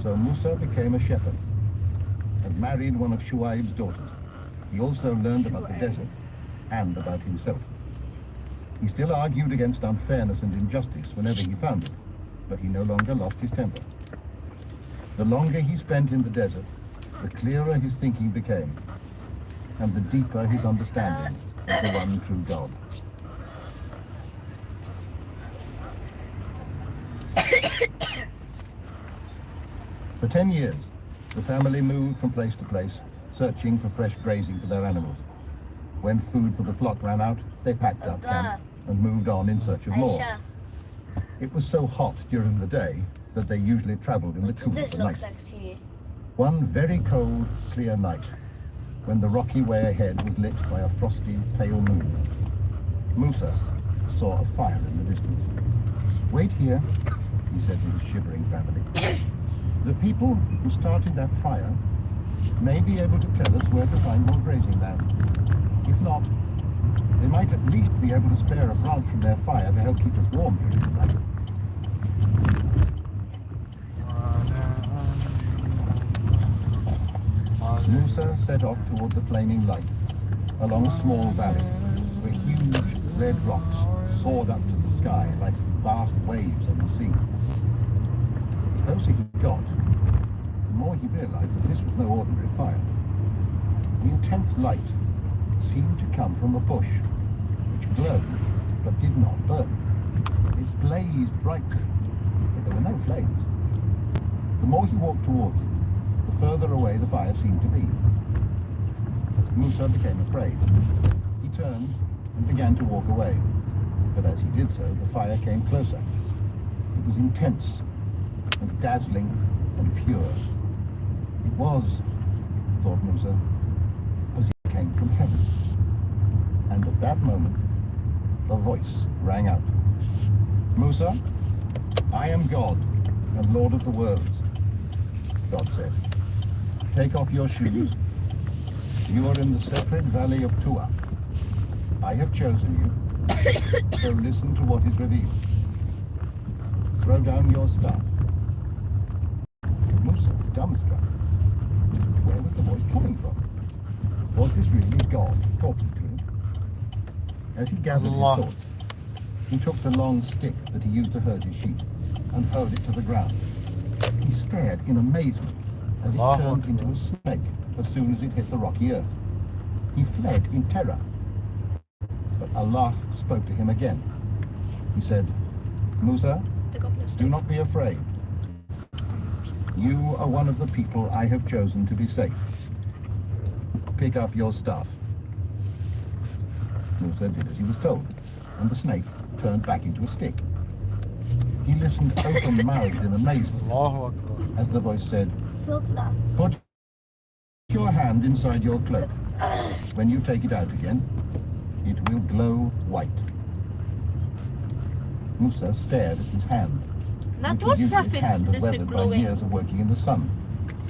So Musa became a shepherd and married one of Shuaib's daughters. He also learned about the desert and about himself. He still argued against unfairness and injustice whenever he found it, but he no longer lost his temper. The longer he spent in the desert, the clearer his thinking became, and the deeper his understanding of the one true God. For 10 years, the family moved from place to place, searching for fresh grazing for their animals. When food for the flock ran out, they packed up camp and moved on in search of more. It was so hot during the day that they usually traveled in the cool of the night. One very cold, clear night, when the rocky way ahead was lit by a frosty, pale moon, Musa saw a fire in the distance. "Wait here," he said to his shivering family. "The people who started that fire may be able to tell us where to find more grazing land. If not, they might at least be able to spare a branch from their fire to help keep us warm during the night." Musa set off toward the flaming light, along a small valley where huge red rocks soared up to the sky like vast waves on the sea. The closer he got, the more he realized that this was no ordinary fire. The intense light seemed to come from a bush, which glowed but did not burn. It blazed brightly, but there were no flames. The more he walked towards it, the further away the fire seemed to be. Musa became afraid. He turned and began to walk away, but as he did so, the fire came closer. It was intense and dazzling and pure. It was, thought Musa, as it came from heaven. And at that moment, a voice rang out. "Musa, I am God and Lord of the worlds," God said. "Take off your shoes. You are in the sacred valley of Tua. I have chosen you, so listen to what is revealed. Throw down your staff." Musa was dumbstruck. Where was the voice coming from? Was this really God talking to him? As he gathered his thoughts, he took the long stick that he used to herd his sheep and hurled it to the ground. He stared in amazement as it turned into a snake as soon as it hit the rocky earth. He fled in terror. But Allah spoke to him again. He said, "Musa, do not be afraid. You are one of the people I have chosen to be safe. Pick up your staff." Musa did as he was told, and the snake turned back into a stick. He listened open-mouthed in amazement as the voice said, "Put your hand inside your cloak. When you take it out again, it will glow white." Musa stared at his hand. Not which what was usually profits tanned and does it weathered by glowing? years of working in the sun.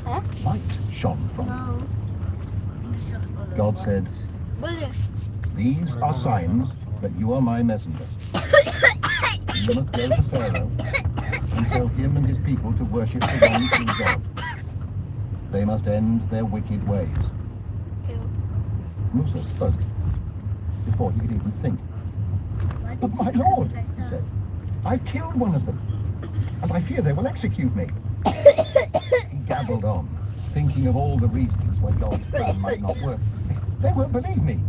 Huh? Light shone from it. God said, "These are signs that you are my messenger. You must go to Pharaoh and tell him and his people to worship the one true God. They must end their wicked ways." Musa spoke before he could even think. "But my lord," he said, "I've killed one of them, and I fear they will execute me." He gabbled on, thinking of all the reasons why God's plan might not work. "They won't believe me.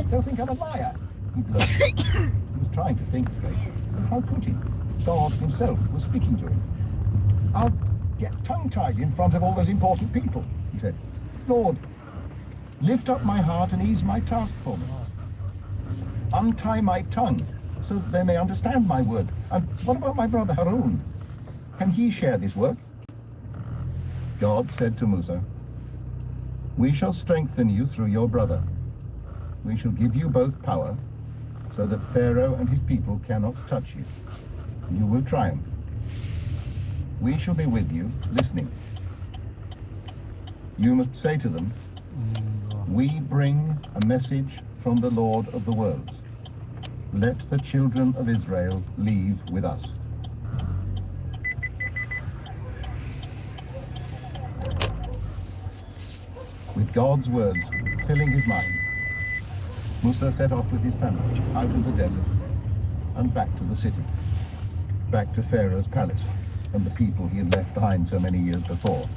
They'll think I'm a liar," he blurted. He was trying to think straight, but how could he? God himself was speaking to him. "I'll get tongue-tied in front of all those important people," he said. "Lord, lift up my heart and ease my task for me. Untie my tongue so that they may understand my word. And what about my brother Harun? Can he share this work?" God said to Musa, "We shall strengthen you through your brother. We shall give you both power so that Pharaoh and his people cannot touch you. You will triumph. We shall be with you, listening. You must say to them, 'We bring a message from the Lord of the worlds. Let the children of Israel leave with us.'" With God's words filling his mind, Musa set off with his family out of the desert and back to the city, back to Pharaoh's palace and the people he had left behind so many years before,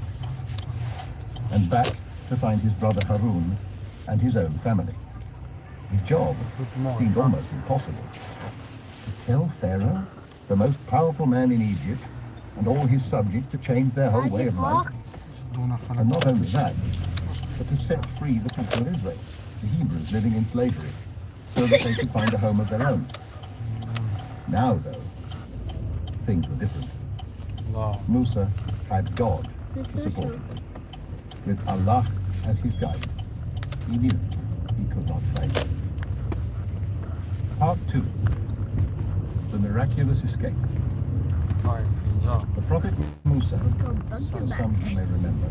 and back to find his brother Harun and his own family. His job seemed almost impossible. To tell Pharaoh, the most powerful man in Egypt, and all his subjects to change their whole way of life. And not only that, but to set free the people of Israel, the Hebrews living in slavery, so that they could find a home of their own. Now, though, things were different. Musa had God to support him. With Allah as his guide, he knew he could not fail. Part 2. The miraculous escape. The prophet Musa, as some of you may remember,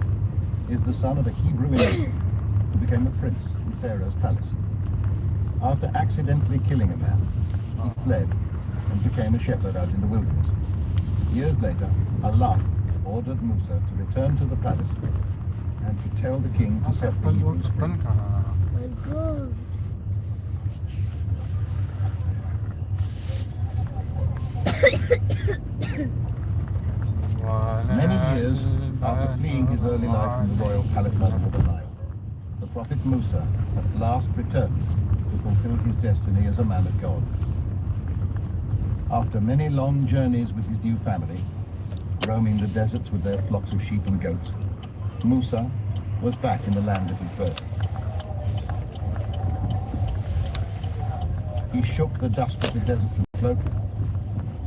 is the son of a Hebrew Indian who became a prince in Pharaoh's palace. After accidentally killing a man, he fled and became a shepherd out in the wilderness. Years later, Allah ordered Musa to return to the palace and to tell the king to set the Hebrews free. Many years after fleeing his early life in the royal palace of the Nile, the prophet Musa at last returned to fulfill his destiny as a man of God. After many long journeys with his new family, roaming the deserts with their flocks of sheep and goats, Musa was back in the land of his birth. He shook the dust of the desert from his cloak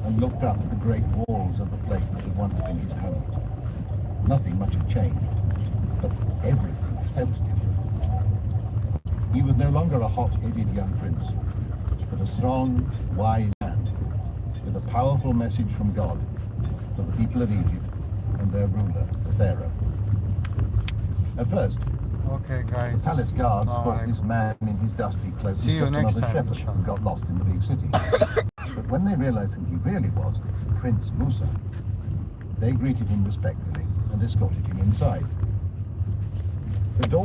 and looked up at the great walls of the place that had once been his home. Nothing much had changed, but everything felt different. He was no longer a hot-headed young prince, but a strong, wise man with a powerful message from God for the people of Egypt and their ruler, the Pharaoh. At first, guys, the palace guards thought this man in his dusty cloak was just another shepherd who got lost in the big city. But when they realized who he really was, Prince Musa, they greeted him respectfully and escorted him inside. The door